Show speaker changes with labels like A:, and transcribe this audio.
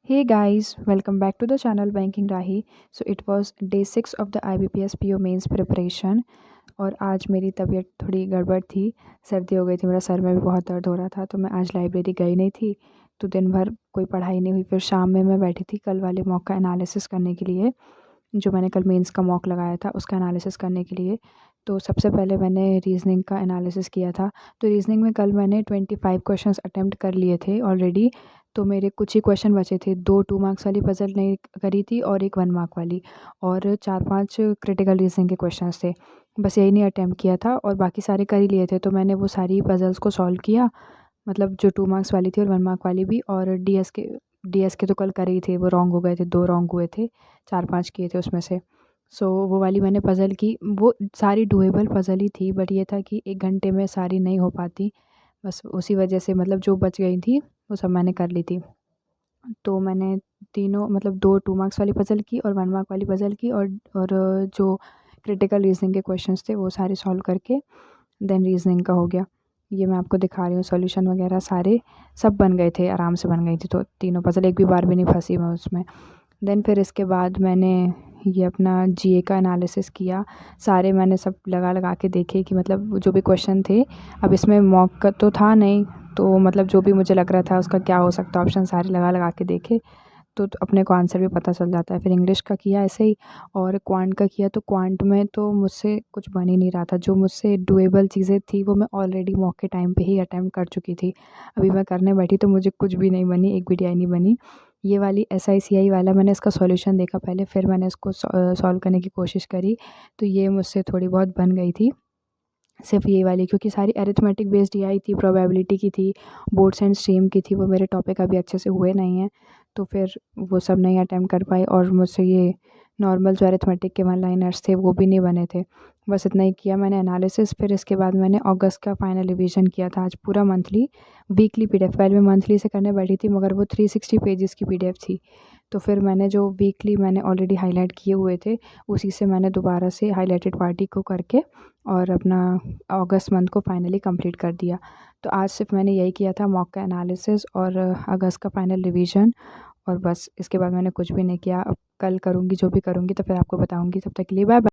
A: Hey guys, welcome back to the channel Banking Rahi. So it was day 6 of the IBPS PO mains preparation और आज मेरी तबीयत थोड़ी गड़बड़ थी। सर्दी हो गई थी, मेरा सर में भी बहुत दर्द हो रहा था, तो मैं आज लाइब्रेरी गई नहीं थी। तो दिन भर कोई पढ़ाई नहीं हुई। फिर शाम में मैं बैठी थी कल वाले मॉक का एनालिसिस करने के लिए, जो मैंने कल मेंस का मॉक लगाया था उसका एनालिसिस करने के लिए। तो सबसे पहले मैंने रीज़निंग का एनालिसिस किया था। तो रीज़निंग में कल मैंने 25 क्वेश्चंस अटेम्प्ट कर लिए थे ऑलरेडी। तो मेरे कुछ ही क्वेश्चन बचे थे। 2 2 मार्क्स वाली पज़ल नहीं करी थी और एक 1 मार्क वाली, और 4-5 क्रिटिकल रीज़निंग के क्वेश्चंस थे। बस यही नहीं अटेम्प्ट किया था और बाकी सारे कर ही लिए थे। तो मैंने वो सारी पज़ल्स को सॉल्व किया, मतलब जो 2 मार्क्स वाली थी और 1 मार्क वाली भी। और डीएस के तो कल करे ही थे, वो रॉन्ग हो गए थे, 2 रॉन्ग हुए थे, 4-5 किए थे उसमें से। सो वो वाली मैंने पज़ल की, वो सारी डूएबल पज़ल ही थी, बट ये था कि 1 घंटे में सारी नहीं हो पाती। बस उसी वजह से, मतलब जो बच गई थी वो सब मैंने कर ली थी। तो मैंने तीनों, मतलब 2 2 मार्क्स वाली पज़ल की और 1 मार्क वाली पज़ल की, और जो क्रिटिकल रीज़निंग के क्वेश्चंस थे वो सारे सॉल्व करके देन रीज़निंग का हो गया। ये मैं आपको दिखा रही हूँ, सॉल्यूशन वगैरह सारे सब बन गए थे, आराम से बन गई थी। तो तीनों पज़ल एक भी बार भी नहीं फँसी मैं उसमें। देन फिर इसके बाद मैंने ये अपना जीए का एनालिसिस किया। सारे मैंने सब लगा लगा के देखे कि मतलब जो भी क्वेश्चन थे, अब इसमें मॉक का तो था नहीं, तो मतलब जो भी मुझे लग रहा था उसका क्या हो सकता है ऑप्शन, सारे लगा लगा के देखे। तो अपने को आंसर भी पता चल जाता है। फिर इंग्लिश का किया ऐसे ही, और क्वांट का किया। तो क्वांट में तो मुझसे कुछ बन ही नहीं रहा था। जो मुझसे डुएबल चीज़ें थी वो मैं ऑलरेडी मॉक के टाइम पे ही अटेम्प्ट कर चुकी थी। अभी मैं करने बैठी तो मुझे कुछ भी नहीं बनी, एक भी डीआई नहीं बनी। ये वाली एसआईसीआई वाला मैंने इसका सॉल्यूशन देखा पहले, फिर मैंने इसको सॉल्व करने की कोशिश करी। तो ये मुझसे थोड़ी बहुत बन गई थी, सिर्फ ये वाली, क्योंकि सारी अरिथमेटिक बेस्ड आई थी, प्रोबेबिलिटी की थी, बोर्ड्स एंड स्ट्रीम की थी। वो मेरे टॉपिक अभी अच्छे से हुए नहीं हैं, तो फिर वो सब नहीं अटेम्प्ट कर पाई। और मुझसे ये नॉर्मल जो अरिथमेटिक के वन लाइनर्स थे वो भी नहीं बने थे। बस इतना ही किया मैंने एनालिसिस। फिर इसके बाद मैंने अगस्त का फाइनल रिवीजन किया था आज पूरा मंथली। वीकली पीडीएफ, पहले मैं मंथली से करने बैठी थी, मगर वो 360 पेजेस की पीडीएफ थी। तो फिर मैंने जो वीकली मैंने ऑलरेडी हाईलाइट किए हुए थे, उसी से मैंने दोबारा से हाईलाइटेड पार्टी को करके और अपना अगस्त मंथ को फाइनली कंप्लीट कर दिया। तो आज सिर्फ मैंने यही किया था, मॉक का एनालिसिस और अगस्त का फाइनल रिवीजन, और बस इसके बाद मैंने कुछ भी नहीं किया। अब कल करूँगी, जो भी करूँगी तो फिर आपको बताऊँगी। तब तक के लिए बाय बाय।